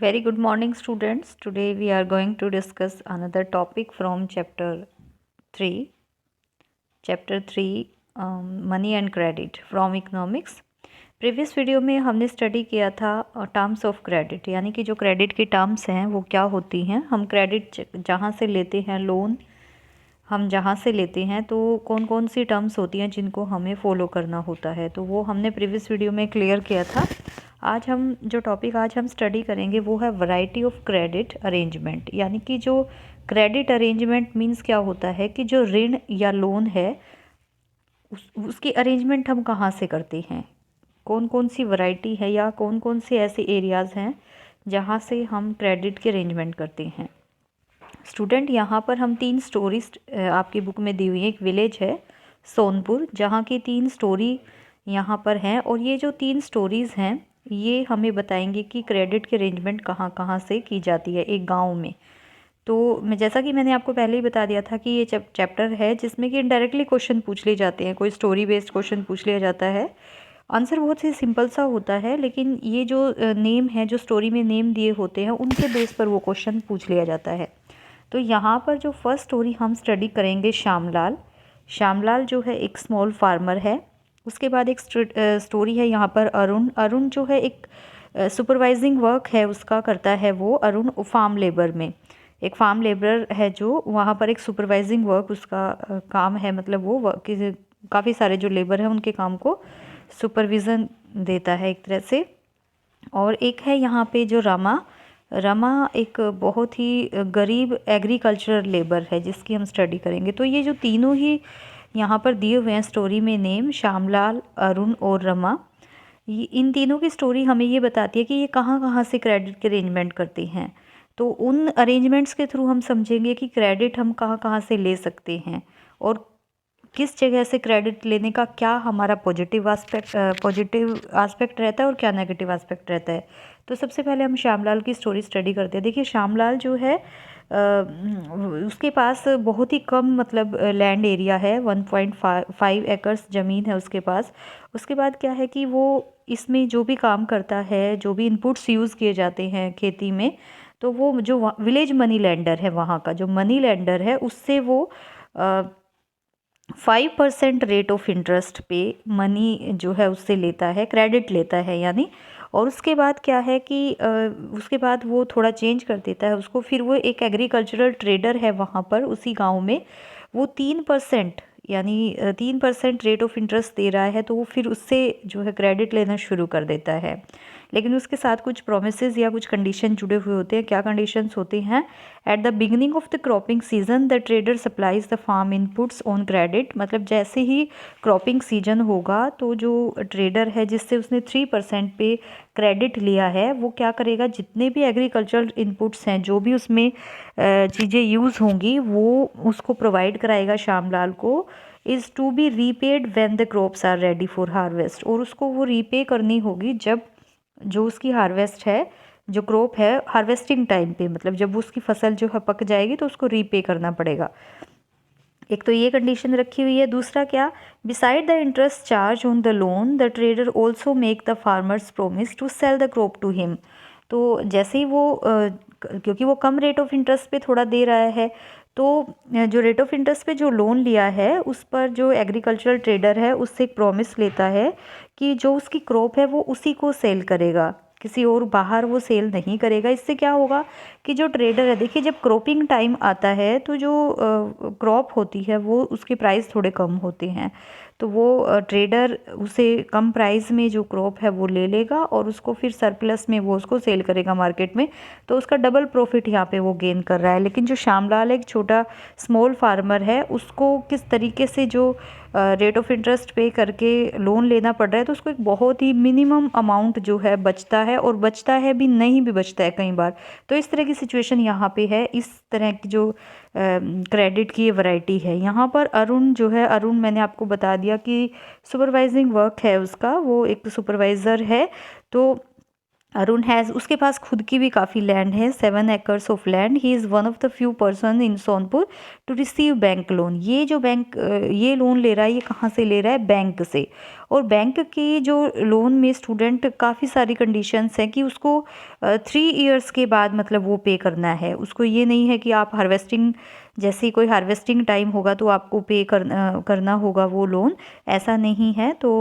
Very good morning, students. Today we are going to discuss another topic from chapter 3. Chapter 3 Money and Credit from Economics. Previous video में हमने study किया था terms of credit, यानी कि जो credit की terms हैं वो क्या होती हैं। हम क्रेडिट जहाँ से लेते हैं, लोन हम जहाँ से लेते हैं, तो कौन कौन सी टर्म्स होती हैं जिनको हमें फॉलो करना होता है, तो वो हमने प्रीवियस वीडियो में क्लियर किया था। आज हम जो टॉपिक आज हम स्टडी करेंगे वो है वैरायटी ऑफ क्रेडिट अरेंजमेंट, यानी कि जो क्रेडिट अरेंजमेंट मीन्स क्या होता है कि जो ऋण या लोन है उसकी अरेंजमेंट हम कहाँ से करते हैं, कौन कौन सी वैरायटी है या कौन कौन से ऐसे एरियाज़ हैं जहाँ से हम क्रेडिट की अरेंजमेंट करते हैं। स्टूडेंट, यहाँ पर हम 3 स्टोरीज आपकी बुक में दी हुई है। एक विलेज है सोनपुर, जहाँ की 3 स्टोरी यहाँ पर हैं, और ये जो 3 स्टोरीज़ हैं ये हमें बताएंगे कि क्रेडिट की अरेंजमेंट कहाँ कहाँ से की जाती है एक गांव में। तो मैं जैसा कि मैंने आपको पहले ही बता दिया था कि ये चैप्टर है जिसमें कि इनडायरेक्टली क्वेश्चन पूछ लिए जाते हैं, कोई स्टोरी बेस्ड क्वेश्चन पूछ लिया जाता है। आंसर बहुत ही सिंपल सा होता है, लेकिन ये जो नेम है, जो स्टोरी में नेम दिए होते हैं, उनके बेस पर वो क्वेश्चन पूछ लिया जाता है। तो यहाँ पर जो फर्स्ट स्टोरी हम स्टडी करेंगे, श्यामलाल। श्यामलाल जो है एक स्मॉल फार्मर है। उसके बाद एक स्टोरी है यहाँ पर अरुण। अरुण जो है एक सुपरवाइजिंग वर्क है उसका, करता है वो अरुण फार्म लेबर में। एक फार्म लेबर है जो वहाँ पर एक सुपरवाइजिंग वर्क उसका काम है, मतलब वो काफ़ी सारे जो लेबर हैं उनके काम को सुपरविज़न देता है एक तरह से। और एक है यहाँ पे जो रमा। रमा एक बहुत ही गरीब एग्रीकल्चरल लेबर है जिसकी हम स्टडी करेंगे। तो ये जो तीनों ही यहाँ पर दिए हुए हैं स्टोरी में नेम, श्यामलाल, अरुण और रमा, ये इन तीनों की स्टोरी हमें ये बताती है कि ये कहाँ कहाँ से क्रेडिट के अरेंजमेंट करते हैं। तो उन अरेंजमेंट्स के थ्रू हम समझेंगे कि क्रेडिट हम कहाँ कहाँ से ले सकते हैं और किस जगह से क्रेडिट लेने का क्या हमारा पॉजिटिव एस्पेक्ट रहता है और क्या नेगेटिव एस्पेक्ट रहता है। तो सबसे पहले हम श्यामलाल की स्टोरी स्टडी करते हैं। देखिए, श्यामलाल जो है उसके पास बहुत ही कम मतलब लैंड एरिया है, 1.5 एकर्स ज़मीन है उसके पास। उसके बाद क्या है कि वो इसमें जो भी काम करता है, जो भी इनपुट्स यूज़ किए जाते हैं खेती में, तो वो जो विलेज मनी लैंडर है, वहाँ का जो मनी लैंडर है, उससे वो 5% रेट ऑफ इंटरेस्ट पे मनी जो है उससे लेता है, क्रेडिट लेता है यानी। और उसके बाद क्या है कि उसके बाद वो थोड़ा चेंज कर देता है उसको। फिर वो एक एग्रीकल्चरल ट्रेडर है वहाँ पर उसी गांव में, वो 3% यानी 3% रेट ऑफ इंटरेस्ट दे रहा है, तो वो फिर उससे जो है क्रेडिट लेना शुरू कर देता है। लेकिन उसके साथ कुछ प्रोमिसेस या कुछ कंडीशन जुड़े हुए होते हैं। क्या कंडीशंस होते हैं? At the beginning of the cropping season the trader supplies the farm inputs on credit. मतलब जैसे ही क्रॉपिंग सीजन होगा तो जो ट्रेडर है जिससे उसने 3% पे क्रेडिट लिया है, वो क्या करेगा, जितने भी एग्रीकल्चरल इनपुट्स हैं, जो भी उसमें चीज़ें यूज़ होंगी, वो उसको प्रोवाइड कराएगा श्यामलाल को, is to be repaid when the crops are ready for harvest. और उसको वो रीपे करनी होगी जब जो उसकी हार्वेस्ट है, जो क्रॉप है, हार्वेस्टिंग टाइम पे, मतलब जब उसकी फसल जो है पक जाएगी तो उसको रीपे करना पड़ेगा। एक तो ये कंडीशन रखी हुई है। दूसरा क्या, beside the interest charge on the loan the trader also make the farmers promise to sell the crop to him. तो जैसे ही वो क्योंकि वो कम रेट ऑफ इंटरेस्ट पे थोड़ा दे रहा है, तो जो रेट ऑफ इंटरेस्ट पे जो लोन लिया है उस पर जो एग्रीकल्चरल ट्रेडर है उससे एक प्रॉमिस लेता है कि जो उसकी क्रॉप है वो उसी को सेल करेगा, किसी और बाहर वो सेल नहीं करेगा। इससे क्या होगा कि जो ट्रेडर है, देखिए जब क्रॉपिंग टाइम आता है तो जो क्रॉप होती है वो उसके प्राइस थोड़े कम होते हैं, तो वो ट्रेडर उसे कम प्राइस में जो क्रॉप है वो ले लेगा और उसको फिर सरप्लस में वो उसको सेल करेगा मार्केट में, तो उसका डबल प्रॉफिट यहाँ पे वो गेन कर रहा है। लेकिन जो श्यामलाल एक छोटा स्मॉल फार्मर है, उसको किस तरीके से जो रेट ऑफ इंटरेस्ट पे करके लोन लेना पड़ रहा है, तो उसको एक बहुत ही मिनिमम अमाउंट जो है बचता है, और बचता है भी, नहीं भी बचता है कई बार। तो इस तरह की सिचुएशन यहाँ पे है। इस तरह की जो क्रेडिट की ये वैरायटी है। यहाँ पर अरुण जो है, अरुण मैंने आपको बता दिया कि सुपरवाइजिंग वर्क है उसका, वो एक सुपरवाइज़र है। तो अरुण हैज़, उसके पास खुद की भी काफ़ी लैंड है, 7 acres of land. He is one of the few person in Sonpur to receive bank loan. ये जो बैंक ये लोन ले रहा है, ये कहाँ से ले रहा है? बैंक से। और बैंक की जो लोन में स्टूडेंट काफ़ी सारी कंडीशंस हैं कि उसको 3 इयर्स के बाद मतलब वो पे करना है। उसको ये नहीं है कि आप हार्वेस्टिंग, जैसे ही कोई हार्वेस्टिंग टाइम होगा तो आपको पे करना होगा वो लोन, ऐसा नहीं है। तो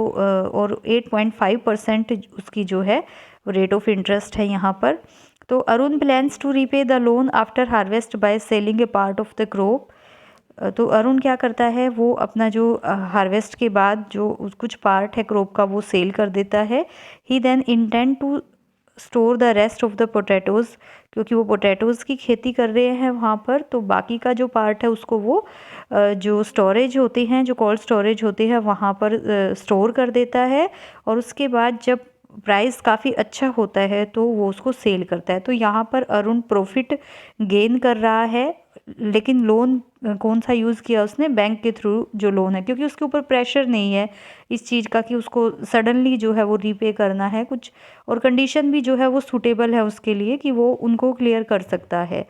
और 8.5% उसकी जो है रेट ऑफ इंटरेस्ट है यहाँ पर। तो Arun plans to repay the loan after harvest by selling a part of the crop. तो अरुण क्या करता है, वो अपना जो हार्वेस्ट के बाद जो कुछ पार्ट है क्रॉप का वो सेल कर देता है। He then intend to store the rest of the potatoes, क्योंकि वो पोटैटोज़ की खेती कर रहे हैं वहाँ पर, तो बाकी का जो पार्ट है उसको वो जो स्टोरेज होते हैं, जो कोल्ड स्टोरेज होते हैं वहाँ पर स्टोर कर देता है। और उसके बाद जब प्राइस काफ़ी अच्छा होता है तो वो उसको सेल करता है। तो यहाँ पर अरुण प्रॉफिट गेन कर रहा है, लेकिन लोन कौन सा यूज़ किया उसने? बैंक के थ्रू जो लोन है, क्योंकि उसके ऊपर प्रेशर नहीं है इस चीज़ का कि उसको सडनली जो है वो रीपे करना है कुछ, और कंडीशन भी जो है वो सूटेबल है उसके लिए कि वो उनको क्लियर कर सकता है।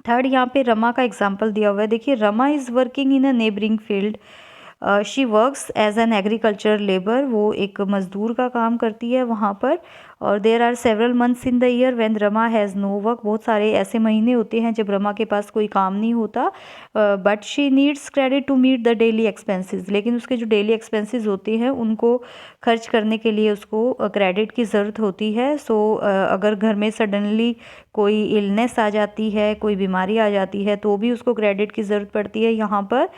थर्ड, यहाँ पे रमा का एग्जाम्पल दिया हुआ है। देखिए, Rama is working in a neighbouring field. She works as an agriculture labour. वो एक मज़दूर का काम करती है वहाँ पर। और there are several months in the year when Rama has no work. बहुत सारे ऐसे महीने होते हैं जब रमा के पास कोई काम नहीं होता। But she needs credit to meet the daily expenses. लेकिन उसके जो डेली एक्सपेंसेस होते हैं उनको खर्च करने के लिए उसको क्रेडिट की ज़रूरत होती है। सो अगर घर में सडनली कोई इलनेस आ जाती है, कोई बीमारी आ जाती है, तो भी उसको क्रेडिट की ज़रूरत पड़ती है यहाँ पर।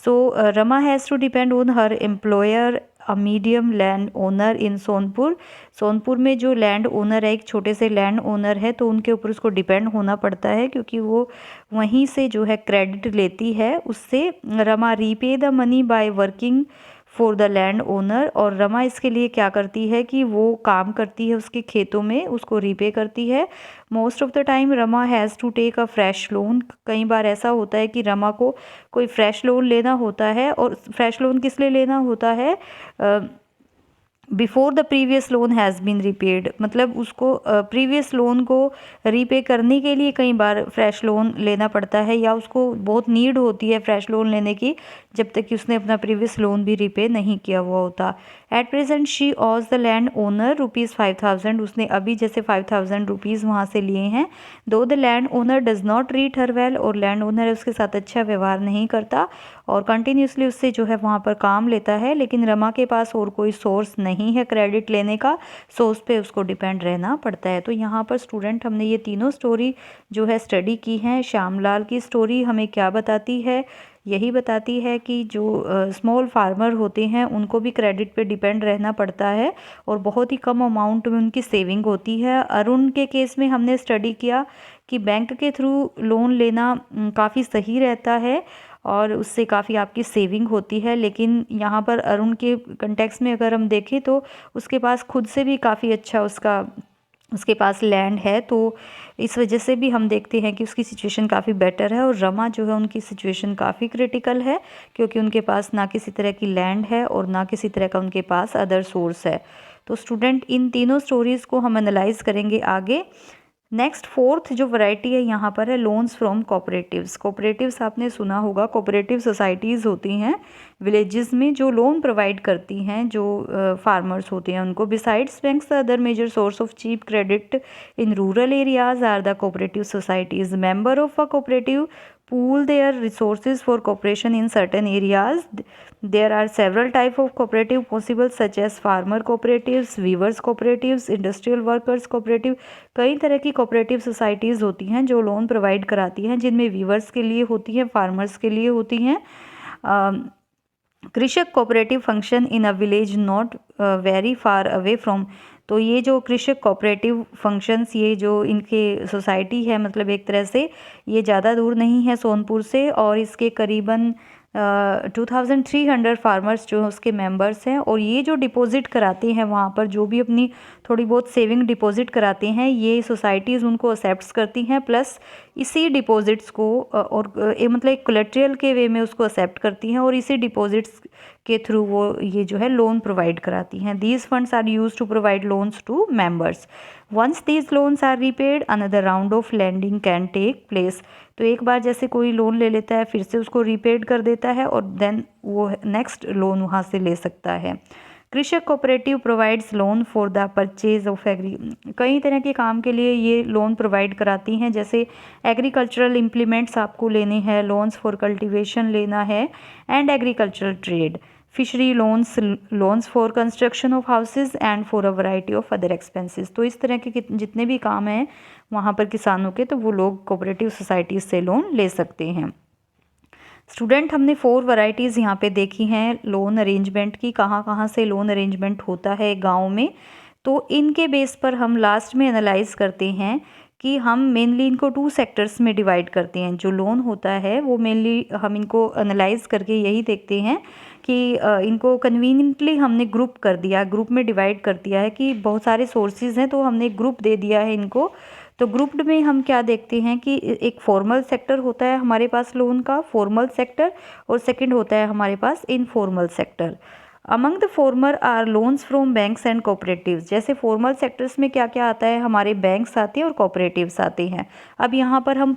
So Rama has to depend on her employer a medium land owner in Sonpur. Sonpur में जो लैंड ओनर है, एक छोटे से लैंड ओनर है, तो उनके ऊपर उसको डिपेंड होना पड़ता है, क्योंकि वो वहीं से जो है क्रेडिट लेती है उससे। Rama repay the money by working for the land owner. और रमा इसके लिए क्या करती है कि वो काम करती है उसके खेतों में, उसको रीपे करती है। Most of the time Rama has to take a fresh loan. कई बार ऐसा होता है कि रमा को कोई फ्रेश लोन लेना होता है। और फ्रेश लोन किस लिए लेना होता है? Before the previous loan has been repaid, मतलब उसको प्रीवियस लोन को रीपे करने के लिए कई बार फ्रेश लोन लेना पड़ता है, या उसको बहुत नीड होती है फ्रेश लोन लेने की जब तक कि उसने अपना प्रीवियस लोन भी रीपे नहीं किया हुआ होता। At present she owes the land owner ₹5,000। उसने अभी जैसे 5,000 रुपीज़ वहाँ से लिए हैं। दो the land owner does not treat her well. और लैंड ओनर उसके साथ अच्छा व्यवहार नहीं करता और कंटिन्यूसली उससे जो है वहाँ पर काम लेता है। लेकिन रमा के पास और कोई सोर्स नहीं है क्रेडिट लेने का, सो उस पर उसको डिपेंड रहना पड़ता है। तो यहाँ पर स्टूडेंट हमने ये तीनों स्टोरी जो है स्टडी की हैं। श्यामलाल की स्टोरी हमें क्या बताती है? यही बताती है कि जो स्मॉल फार्मर होते हैं उनको भी क्रेडिट पे डिपेंड रहना पड़ता है और बहुत ही कम अमाउंट में उनकी सेविंग होती है। अरुण के केस में हमने स्टडी किया कि बैंक के थ्रू लोन लेना काफ़ी सही रहता है और उससे काफ़ी आपकी सेविंग होती है। लेकिन यहाँ पर अरुण के कंटेक्स्ट में अगर हम देखें तो उसके पास खुद से भी काफ़ी अच्छा उसके पास लैंड है, तो इस वजह से भी हम देखते हैं कि उसकी सिचुएशन काफ़ी बेटर है। और रमा जो है उनकी सिचुएशन काफ़ी क्रिटिकल है, क्योंकि उनके पास ना किसी तरह की लैंड है और ना किसी तरह का उनके पास अदर सोर्स है। तो स्टूडेंट इन तीनों स्टोरीज़ को हम एनालाइज करेंगे आगे। नेक्स्ट फोर्थ जो वैरायटी है यहाँ पर है लोन्स फ्रॉम कोऑपरेटिव्स। कोऑपरेटिव्स आपने सुना होगा, कोऑपरेटिव सोसाइटीज़ होती हैं विलेजेस में जो लोन प्रोवाइड करती हैं जो फार्मर्स होते हैं उनको। Besides banks the other major source of cheap credit in rural areas are the cooperative societies. Member of a cooperative pool their resources for cooperation in certain areas. There are several types of cooperative possible such as farmer cooperatives, weavers cooperatives, industrial workers cooperative। कई तरह की cooperative societies होती हैं जो loan provide कराती हैं, जिनमें viewers के लिए होती हैं, फार्मर्स के लिए होती हैं। कृषक cooperative function in a village not very far away from. तो ये जो कृषक कोऑपरेटिव फंक्शंस, ये जो इनके सोसाइटी है, मतलब एक तरह से ये ज़्यादा दूर नहीं है सोनपुर से, और इसके करीबन 2300 फार्मर्स जो उसके मेंबर्स हैं। और ये जो डिपॉजिट कराते हैं वहाँ पर, जो भी अपनी थोड़ी बहुत सेविंग डिपॉजिट कराते हैं, ये सोसाइटीज़ उनको एक्सेप्ट करती हैं, प्लस इसी डिपॉजिट्स को और मतलब एक कोलेट्रल के वे में उसको एक्सेप्ट करती हैं और इसी डिपॉजिट्स के थ्रू वो ये जो है लोन प्रोवाइड कराती हैं। These funds are use to provide loans to members. Once these loans are repaid another round of lending can take place. तो एक बार जैसे कोई लोन ले लेता है, फिर से उसको रीपेड कर देता है और देन वो नेक्स्ट लोन वहाँ से ले सकता है। कृषक cooperative provides loan for the purchase of कई तरह के काम के लिए ये लोन प्रोवाइड कराती हैं, जैसे एग्रीकल्चरल इम्प्लीमेंट्स आपको लेने हैं, लोन्स फॉर कल्टीवेशन लेना है and agricultural trade, fishery loans for construction of houses and for a variety of other expenses. तो इस तरह के जितने भी काम हैं वहाँ पर किसानों के, तो वो लोग कोऑपरेटिव सोसाइटीज़ से लोन ले सकते हैं। स्टूडेंट, हमने 4 वैरायटीज़ यहाँ पे देखी हैं लोन अरेंजमेंट की, कहाँ कहाँ से लोन अरेंजमेंट होता है गांव में। तो इनके बेस पर हम लास्ट में एनालाइज करते हैं कि हम मेनली इनको 2 सेक्टर्स में डिवाइड करते हैं। जो लोन होता है वो मेनली हम इनको एनालाइज करके यही देखते हैं कि इनको कन्वीनियंटली हमने ग्रुप कर दिया, ग्रुप में डिवाइड कर दिया है कि बहुत सारे सोर्सेज हैं तो हमने एक ग्रुप दे दिया है इनको। तो ग्रुप्ड में हम क्या देखते हैं कि एक फॉर्मल सेक्टर होता है हमारे पास लोन का, फॉर्मल सेक्टर, और सेकंड होता है हमारे पास informal sector. Among the former are loans from banks and cooperatives. जैसे फॉर्मल सेक्टर्स में क्या क्या आता है, हमारे बैंक्स आते हैं और कोऑपरेटिव्स आते हैं। अब यहाँ पर हम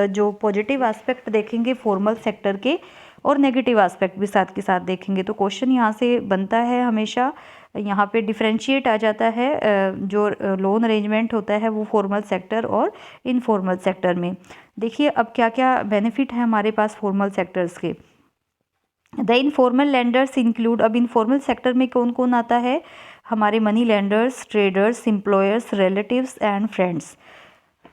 जो पॉजिटिव एस्पेक्ट देखेंगे फॉर्मल सेक्टर के और नेगेटिव एस्पेक्ट भी साथ के साथ देखेंगे। तो क्वेश्चन यहाँ से बनता है हमेशा, यहाँ पे डिफरेंशिएट आ जाता है जो लोन अरेंजमेंट होता है वो फॉर्मल सेक्टर और इनफॉर्मल सेक्टर में। देखिए अब क्या क्या बेनिफिट है हमारे पास फॉर्मल सेक्टर्स के। द इनफॉर्मल लेंडर्स इंक्लूड, अब इनफॉर्मल सेक्टर में कौन कौन आता है, हमारे money lenders, traders, employers, relatives and friends.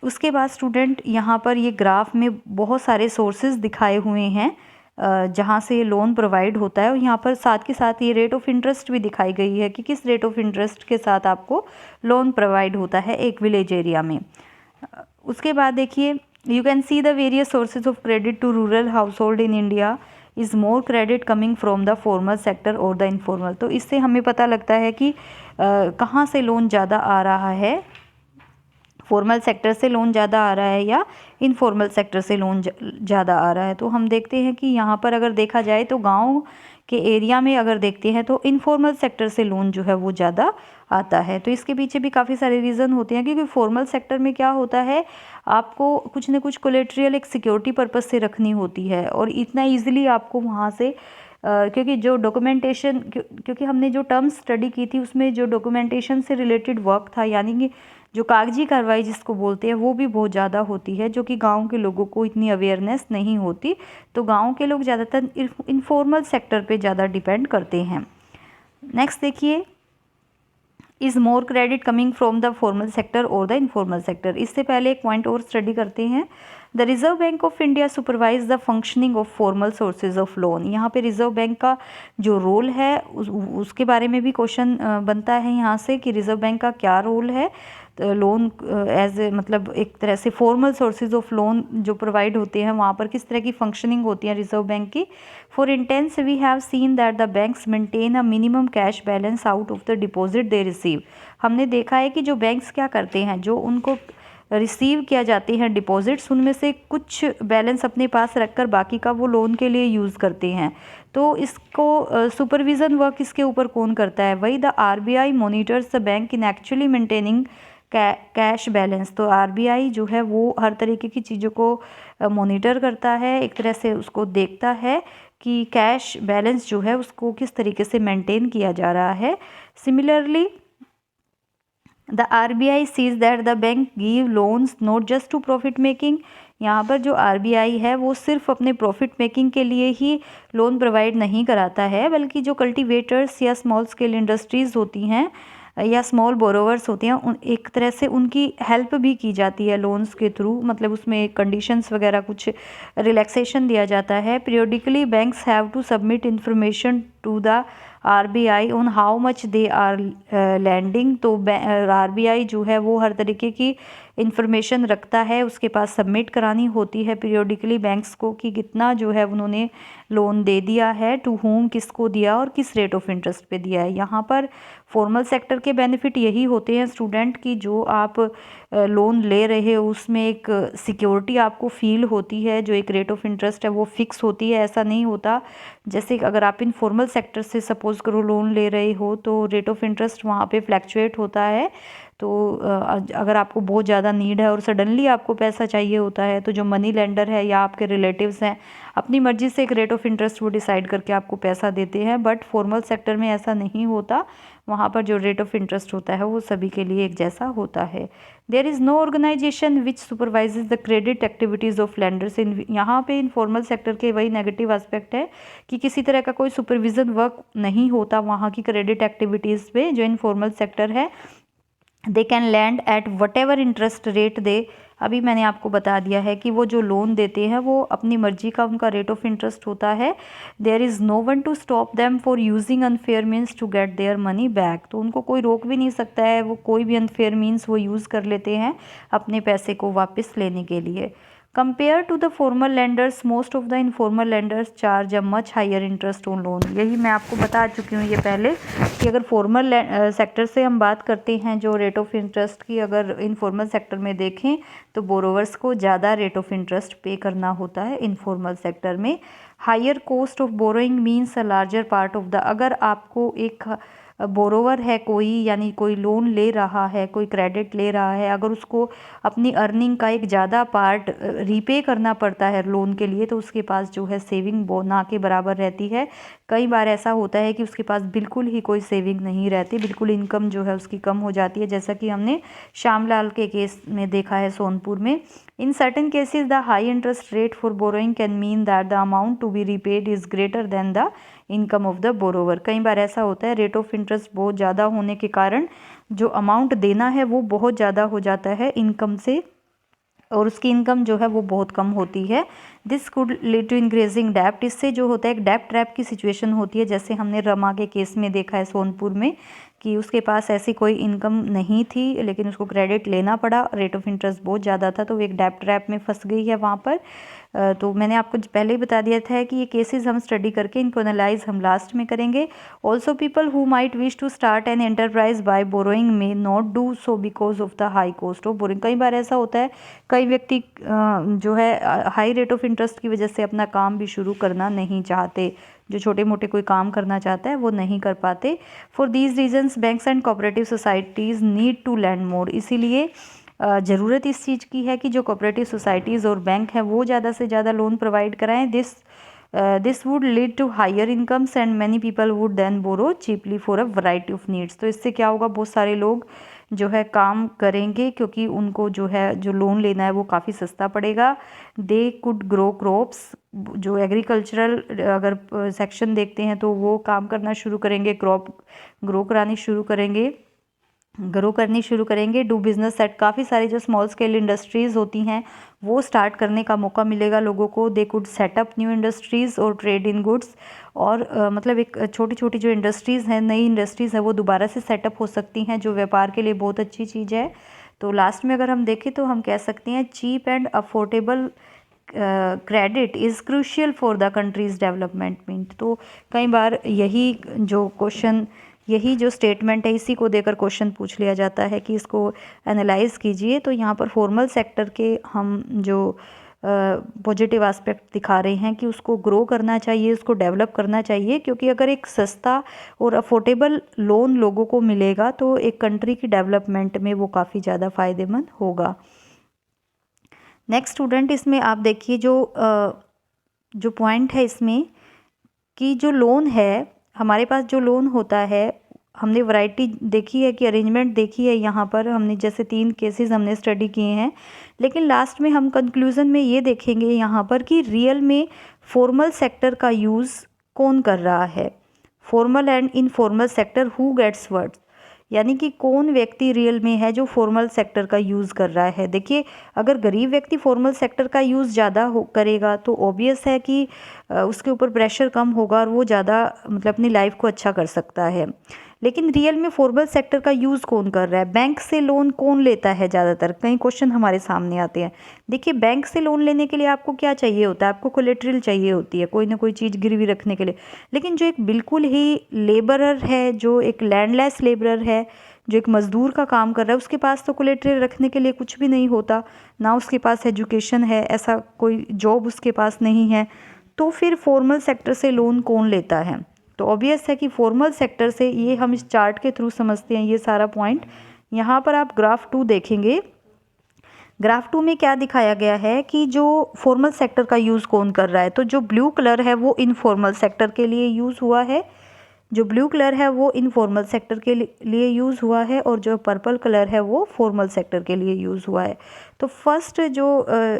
उसके बाद स्टूडेंट यहाँ पर ये ग्राफ में बहुत सारे सोर्सेज दिखाए हुए हैं जहाँ से लोन प्रोवाइड होता है, और यहाँ पर साथ के साथ ये रेट ऑफ इंटरेस्ट भी दिखाई गई है कि किस रेट ऑफ इंटरेस्ट के साथ आपको लोन प्रोवाइड होता है एक विलेज एरिया में। उसके बाद देखिए, you can see the various sources of credit to rural household in India, is more credit coming from the formal sector और द इनफॉर्मल। तो इससे हमें पता लगता है कि कहाँ से लोन ज़्यादा आ रहा है, फॉर्मल सेक्टर से लोन ज़्यादा आ रहा है या इनफॉर्मल सेक्टर से लोन ज़्यादा आ रहा है। तो हम देखते हैं कि यहाँ पर अगर देखा जाए तो गांव के एरिया में अगर देखते हैं तो इनफॉर्मल सेक्टर से लोन जो है वो ज़्यादा आता है। तो इसके पीछे भी काफ़ी सारे रीज़न होते हैं, क्योंकि फॉर्मल सेक्टर में क्या होता है, आपको कुछ न कुछ कोलेट्रियल एक सिक्योरिटी पर्पज़ से रखनी होती है और इतना ईजिली आपको वहाँ से क्योंकि जो डॉक्यूमेंटेशन, क्योंकि हमने जो टर्म्स स्टडी की थी उसमें जो डॉक्यूमेंटेशन से रिलेटेड वर्क था, यानी कि जो कागजी कार्रवाई जिसको बोलते हैं, वो भी बहुत ज़्यादा होती है, जो कि गांव के लोगों को इतनी अवेयरनेस नहीं होती। तो गांव के लोग ज़्यादातर इनफॉर्मल सेक्टर पे ज़्यादा डिपेंड करते हैं। नेक्स्ट देखिए, is more credit coming from the formal sector और द इनफॉर्मल सेक्टर। इससे पहले एक पॉइंट और स्टडी करते हैं। The reserve bank of India supervise the functioning of formal sources of loan. यहाँ पे रिजर्व बैंक का जो रोल है उसके बारे में भी क्वेश्चन बनता है यहाँ से कि रिजर्व बैंक का क्या रोल है लोन एज मतलब एक तरह से फॉर्मल सोर्सेज ऑफ लोन जो प्रोवाइड होते हैं वहाँ पर किस तरह की फंक्शनिंग होती है रिजर्व बैंक की। For instance we have seen that the banks maintain a minimum cash balance out of the deposit they receive. हमने देखा है कि जो बैंक्स क्या करते हैं, जो उनको रिसीव किया जाते हैं डिपॉजिट्स, उनमें से कुछ बैलेंस अपने पास रखकर बाकी का वो लोन के लिए यूज़ करते हैं। तो इसको सुपरविज़न वर्क इसके ऊपर कौन करता है, वही the RBI monitors the bank in actually maintaining cash balance. तो RBI जो है वो हर तरीके की चीज़ों को मॉनिटर करता है, एक तरह से उसको देखता है कि कैश बैलेंस जो है उसको किस तरीके से मेंटेन किया जा रहा है। Similarly the RBI sees that the bank give loans not just to profit making. यहाँ पर जो RBI है वो सिर्फ अपने प्रॉफिट मेकिंग के लिए ही लोन प्रोवाइड नहीं कराता है, बल्कि जो कल्टीवेटर्स या स्मॉल स्केल इंडस्ट्रीज़ होती हैं या स्मॉल बोरोवर्स होते हैं, एक तरह से उनकी हेल्प भी की जाती है लोन्स के थ्रू, मतलब उसमें कंडीशंस वगैरह कुछ रिलैक्सेशन दिया जाता है। Periodically banks have to submit information to the RBI on how much they are lending. तो RBI जो है वो हर तरीके की इन्फॉर्मेशन रखता है, उसके पास सबमिट करानी होती है पीरियोडिकली बैंक्स को कि कितना जो है उन्होंने लोन दे दिया है, टू होम किसको दिया और किस रेट ऑफ इंटरेस्ट पे दिया है। यहाँ पर फॉर्मल सेक्टर के बेनिफिट यही होते हैं स्टूडेंट की जो आप लोन ले रहे हो उसमें एक सिक्योरिटी आपको फील होती है, जो एक रेट ऑफ इंटरेस्ट है वो फिक्स होती है। ऐसा नहीं होता जैसे अगर आप इनफॉर्मल सेक्टर से सपोज़ करो लोन ले रहे हो तो रेट ऑफ इंटरेस्ट वहाँ पे फ्लैक्चुएट होता है। तो अगर आपको बहुत ज़्यादा नीड है और सडनली आपको पैसा चाहिए होता है तो जो मनी लेंडर है या आपके रिलेटिव्स हैं अपनी मर्ज़ी से एक रेट ऑफ इंटरेस्ट वो डिसाइड करके आपको पैसा देते हैं। बट फॉर्मल सेक्टर में ऐसा नहीं होता, वहाँ पर जो रेट ऑफ इंटरेस्ट होता है वो सभी के लिए एक जैसा होता है। There is no organisation which supervises the credit activities of lenders in. यहाँ पे इनफॉर्मल सेक्टर के वही नेगेटिव एस्पेक्ट है कि किसी तरह का कोई सुपरविज़न वर्क नहीं होता वहाँ की क्रेडिट एक्टिविटीज़ पे। जो इनफॉर्मल सेक्टर है they can lend at whatever interest rate they. अभी मैंने आपको बता दिया है कि वो जो लोन देते हैं वो अपनी मर्जी का उनका रेट ऑफ इंटरेस्ट होता है। There is no one to stop them for using unfair means to get their money back. तो उनको कोई रोक भी नहीं सकता है, वो कोई भी अनफेयर मीन्स वो यूज़ कर लेते हैं अपने पैसे को वापस लेने के लिए। Compare to the formal lenders most of the informal lenders charge a much higher interest on loan. यही मैं आपको बता चुकी हूँ ये पहले कि अगर फॉर्मल सेक्टर से हम बात करते हैं जो रेट ऑफ इंटरेस्ट की, अगर इनफॉर्मल सेक्टर में देखें तो बोरोवर्स को ज़्यादा रेट ऑफ इंटरेस्ट पे करना होता है इनफॉर्मल सेक्टर में। Higher cost of borrowing means a larger part of the. अगर आपको एक बोरोवर है कोई, यानी कोई लोन ले रहा है, कोई क्रेडिट ले रहा है, अगर उसको अपनी अर्निंग का एक ज़्यादा पार्ट रीपे करना पड़ता है लोन के लिए तो उसके पास जो है सेविंग ना के बराबर रहती है। कई बार ऐसा होता है कि उसके पास बिल्कुल ही कोई सेविंग नहीं रहती, बिल्कुल इनकम जो है उसकी कम हो जाती है, जैसा कि हमने श्यामलाल के केस में देखा है सोनपुर में। In certain cases the high interest rate for borrowing can mean that the amount to be repaid is greater than the income of the borrower. कई बार ऐसा होता है रेट ऑफ इंटरेस्ट बहुत ज़्यादा होने के कारण जो अमाउंट देना है वो बहुत ज़्यादा हो जाता है इनकम से, और उसकी इनकम जो है वो बहुत कम होती है। This could lead to increasing डेप्ट। इससे जो होता है एक डेप्ट ट्रैप की सिचुएशन होती है, जैसे हमने रमा के केस में देखा है सोनपुर में कि उसके पास ऐसी कोई इनकम नहीं थी लेकिन उसको क्रेडिट लेना पड़ा, रेट ऑफ इंटरेस्ट बहुत ज़्यादा था तो वो एक डेप्ट ट्रैप में फंस गई है वहाँ पर। तो मैंने आपको पहले ही बता दिया था कि ये केसेस हम स्टडी करके इनको एनालाइज हम लास्ट में करेंगे। Also people who might wish to start an enterprise by borrowing may not do so because of the high cost of borrowing. कई बार ऐसा होता है कई व्यक्ति जो है हाई रेट ऑफ इंटरेस्ट की वजह से अपना काम भी शुरू करना नहीं चाहते, जो छोटे मोटे कोई काम करना चाहता है वो नहीं कर पाते। For these reasons banks and cooperative societies need to lend more. इसीलिए ज़रूरत इस चीज़ की है कि जो कोऑपरेटिव सोसाइटीज़ और बैंक हैं वो ज़्यादा से ज़्यादा लोन प्रोवाइड कराएं। This would lead to higher incomes and many people would then borrow cheaply for a variety of needs. तो इससे क्या होगा, बहुत सारे लोग जो है काम करेंगे क्योंकि उनको जो है जो लोन लेना है वो काफ़ी सस्ता पड़ेगा। They could grow crops. जो एग्रीकल्चरल अगर सेक्शन देखते हैं तो वो काम करना शुरू करेंगे, क्रॉप ग्रो करनी शुरू करेंगे। Do business set. काफ़ी सारी जो स्मॉल स्केल इंडस्ट्रीज़ होती हैं वो स्टार्ट करने का मौका मिलेगा लोगों को। They could setup new industries और ट्रेड इन गुड्स। और मतलब एक छोटी छोटी जो इंडस्ट्रीज़ हैं, नई इंडस्ट्रीज़ है वो दोबारा से सेटअप हो सकती हैं, जो व्यापार के लिए बहुत अच्छी चीज़ है। तो लास्ट में अगर हम देखें तो हम कह सकते हैं cheap and affordable credit is crucial for the country's development. तो कई बार यही जो स्टेटमेंट है इसी को देकर क्वेश्चन पूछ लिया जाता है कि इसको एनालाइज कीजिए। तो यहाँ पर फॉर्मल सेक्टर के हम जो पॉजिटिव एस्पेक्ट दिखा रहे हैं कि उसको ग्रो करना चाहिए, उसको डेवलप करना चाहिए, क्योंकि अगर एक सस्ता और अफोर्डेबल लोन लोगों को मिलेगा तो एक कंट्री की डेवलपमेंट में वो काफ़ी ज़्यादा फ़ायदेमंद होगा। नेक्स्ट स्टूडेंट, इसमें आप देखिए जो पॉइंट है इसमें कि जो लोन है, हमारे पास जो लोन होता है, हमने वैरायटी देखी है कि अरेंजमेंट देखी है। यहाँ पर हमने जैसे 3 केसेस हमने स्टडी किए हैं, लेकिन लास्ट में हम कंक्लूज़न में ये देखेंगे यहाँ पर कि रियल में फॉर्मल सेक्टर का यूज़ कौन कर रहा है, formal and informal sector who gets what, यानी कि कौन व्यक्ति रियल में है जो फॉर्मल सेक्टर का यूज़ कर रहा है। देखिए, अगर गरीब व्यक्ति फॉर्मल सेक्टर का यूज़ ज़्यादा करेगा तो ऑब्वियस है कि उसके ऊपर प्रेशर कम होगा और वो ज़्यादा मतलब अपनी लाइफ को अच्छा कर सकता है। लेकिन रियल में फॉर्मल सेक्टर का यूज़ कौन कर रहा है? बैंक से लोन कौन लेता है ज़्यादातर? कई क्वेश्चन हमारे सामने आते हैं। देखिए, बैंक से लोन लेने के लिए आपको क्या चाहिए होता है? आपको कोलेटरल चाहिए होती है, कोई ना कोई चीज़ गिरवी रखने के लिए। लेकिन जो एक बिल्कुल ही लेबरर है, जो एक लैंडलेस लेबरर है, जो एक मज़दूर का काम कर रहा है, उसके पास तो कोलेटरल रखने के लिए कुछ भी नहीं होता, ना उसके पास एजुकेशन है, ऐसा कोई जॉब उसके पास नहीं है। तो फिर फॉर्मल सेक्टर से लोन कौन लेता है? तो ऑब्वियस है कि फॉर्मल सेक्टर से, ये हम इस चार्ट के थ्रू समझते हैं ये सारा पॉइंट। यहाँ पर आप ग्राफ 2 देखेंगे। ग्राफ 2 में क्या दिखाया गया है कि जो फॉर्मल सेक्टर का यूज़ कौन कर रहा है। तो जो ब्लू कलर है वो इनफॉर्मल सेक्टर के लिए यूज़ हुआ है, जो ब्लू कलर है वो इनफॉर्मल सेक्टर के लिए यूज़ हुआ है, और जो पर्पल कलर है वो फॉर्मल सेक्टर के लिए यूज़ हुआ है। तो फर्स्ट जो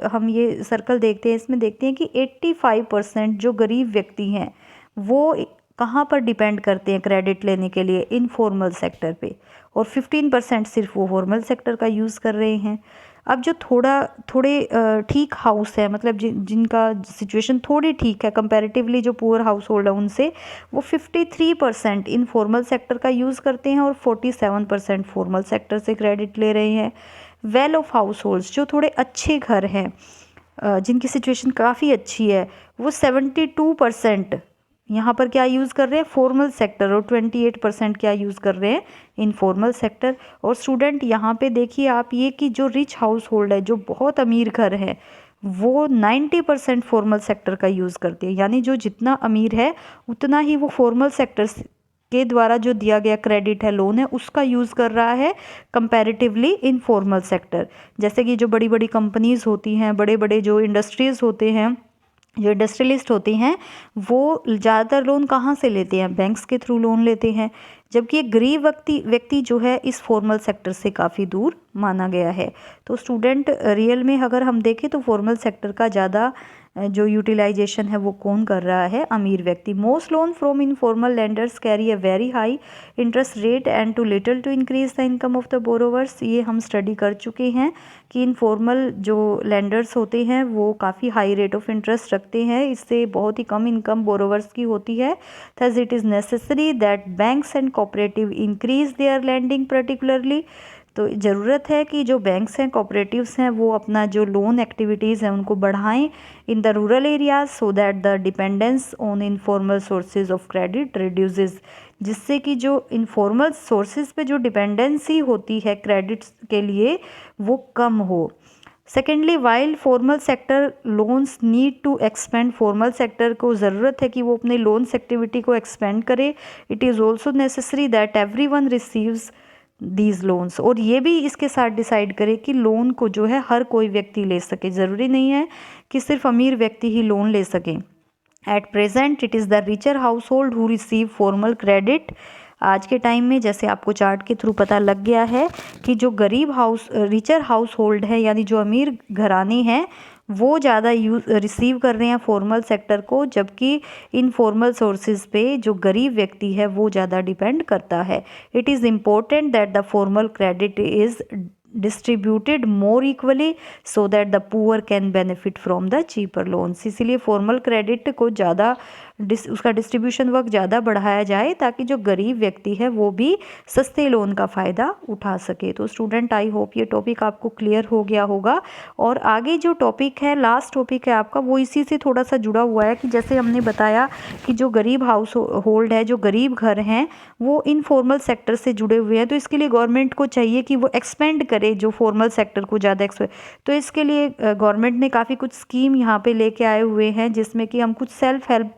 हम ये सर्कल देखते हैं, इसमें देखते हैं कि 85% जो गरीब व्यक्ति हैं वो कहाँ पर डिपेंड करते हैं क्रेडिट लेने के लिए? इनफॉर्मल सेक्टर पे, और 15% सिर्फ वो फॉर्मल सेक्टर का यूज़ कर रहे हैं। अब जो थोड़े ठीक हाउस है, मतलब जिनका सिचुएशन थोड़ी ठीक है कंपैरेटिवली, जो पुअर हाउस होल्ड है उनसे, वो 53% इनफॉर्मल सेक्टर का यूज़ करते हैं और 47% फॉर्मल सेक्टर से क्रेडिट ले रहे हैं। वेल ऑफ हाउस होल्ड्स, जो थोड़े अच्छे घर हैं, जिनकी सिचुएशन काफ़ी अच्छी है, वो 72% यहाँ पर क्या यूज़ कर रहे हैं? फॉर्मल सेक्टर, और 28% क्या यूज़ कर रहे हैं? Informal sector. और स्टूडेंट यहाँ पे देखिए आप ये कि जो रिच हाउस होल्ड है, जो बहुत अमीर घर है, वो 90% फॉर्मल सेक्टर का यूज़ करते हैं। यानी जो जितना अमीर है उतना ही वो फॉर्मल सेक्टर के द्वारा जो दिया गया क्रेडिट है, लोन है, उसका यूज़ कर रहा है कंपैरेटिवली इनफॉर्मल सेक्टर। जैसे कि जो बड़ी बड़ी कंपनीज़ होती हैं, बड़े बड़े जो इंडस्ट्रीज़ होते हैं, जो इंडस्ट्रियलिस्ट होते हैं, वो ज़्यादातर लोन कहाँ से लेते हैं? बैंक्स के थ्रू लोन लेते हैं। जबकि एक गरीब व्यक्ति जो है इस फॉर्मल सेक्टर से काफ़ी दूर माना गया है। तो स्टूडेंट, रियल में अगर हम देखें तो फॉर्मल सेक्टर का ज़्यादा जो यूटिलाइजेशन है वो कौन कर रहा है? अमीर व्यक्ति। Most loan from informal lenders carry a very high interest rate and too little to increase the income of the borrowers. ये हम स्टडी कर चुके हैं कि इनफॉर्मल जो लेंडर्स होते हैं वो काफ़ी हाई रेट ऑफ इंटरेस्ट रखते हैं, इससे बहुत ही कम इनकम बोरोवर्स की होती है। Thus it is necessary that banks and cooperative increase their lending particularly. तो ज़रूरत है कि जो बैंक्स हैं, कोऑपरेटिव्स हैं, वो अपना जो लोन एक्टिविटीज़ हैं उनको बढ़ाएं in the rural areas, so that the dependence on informal sources of credit reduces, जिससे कि जो इनफॉर्मल सोर्सेज पे जो डिपेंडेंसी होती है क्रेडिट के लिए वो कम हो। Secondly, while formal sector loans need to expand, formal sector को ज़रूरत है कि वो अपने लोन्स एक्टिविटी को एक्सपेंड करे। It is also necessary that everyone receives these loans, और ये भी इसके साथ डिसाइड करे कि लोन को जो है हर कोई व्यक्ति ले सके। ज़रूरी नहीं है कि सिर्फ अमीर व्यक्ति ही लोन ले सकें। At present it is the richer household who receive formal credit. आज के टाइम में, जैसे आपको चार्ट के थ्रू पता लग गया है कि जो गरीब रिचर हाउस होल्ड है, यानी जो अमीर घराने हैं, वो ज़्यादा रिसीव कर रहे हैं फॉर्मल सेक्टर को, जबकि इनफॉर्मल सोर्सेज पे जो गरीब व्यक्ति है वो ज़्यादा डिपेंड करता है। It is important that the formal credit is distributed more equally so that the poor can benefit from the cheaper loans. इसीलिए फॉर्मल क्रेडिट को ज़्यादा उसका डिस्ट्रीब्यूशन वर्क ज़्यादा बढ़ाया जाए, ताकि जो गरीब व्यक्ति है वो भी सस्ते लोन का फ़ायदा उठा सके। तो स्टूडेंट, आई होप ये टॉपिक आपको क्लियर हो गया होगा। और आगे जो टॉपिक है, लास्ट टॉपिक है आपका, वो इसी से थोड़ा सा जुड़ा हुआ है कि जैसे हमने बताया कि जो गरीब हाउस होल्ड है, जो गरीब घर हैं, वो इनफॉर्मल सेक्टर से जुड़े हुए हैं। तो इसके लिए गवर्नमेंट को चाहिए कि वो एक्सपेंड करे जो फॉर्मल सेक्टर को ज़्यादा तो इसके लिए गवर्नमेंट ने काफ़ी कुछ स्कीम यहाँ पे लेके आए हुए हैं, जिसमें कि हम कुछ सेल्फ हेल्प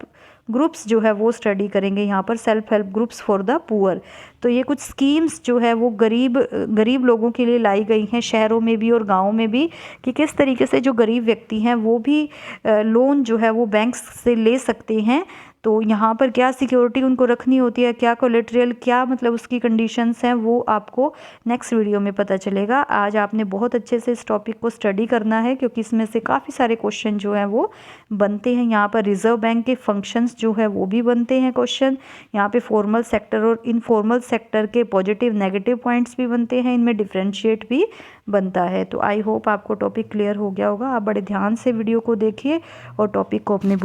ग्रुप्स जो है वो स्टडी करेंगे यहाँ पर, self help groups for the poor. तो ये कुछ स्कीम्स जो है वो गरीब लोगों के लिए लाई गई हैं, शहरों में भी और गाँव में भी, कि किस तरीके से जो गरीब व्यक्ति हैं वो भी लोन जो है वो बैंक्स से ले सकते हैं। तो यहाँ पर क्या सिक्योरिटी उनको रखनी होती है, क्या कोलेटरल, क्या मतलब उसकी कंडीशंस हैं, वो आपको नेक्स्ट वीडियो में पता चलेगा। आज आपने बहुत अच्छे से इस टॉपिक को स्टडी करना है, क्योंकि इसमें से काफ़ी सारे क्वेश्चन जो हैं वो बनते हैं। यहाँ पर रिजर्व बैंक के फंक्शंस जो है वो भी बनते हैं क्वेश्चन, यहाँ पे फॉर्मल सेक्टर और इनफॉर्मल सेक्टर के पॉजिटिव नेगेटिव पॉइंट्स भी बनते हैं, इनमें डिफ्रेंशिएट भी बनता है। तो आई होप आपको टॉपिक क्लियर हो गया होगा। आप बड़े ध्यान से वीडियो को देखिए और टॉपिक को अपने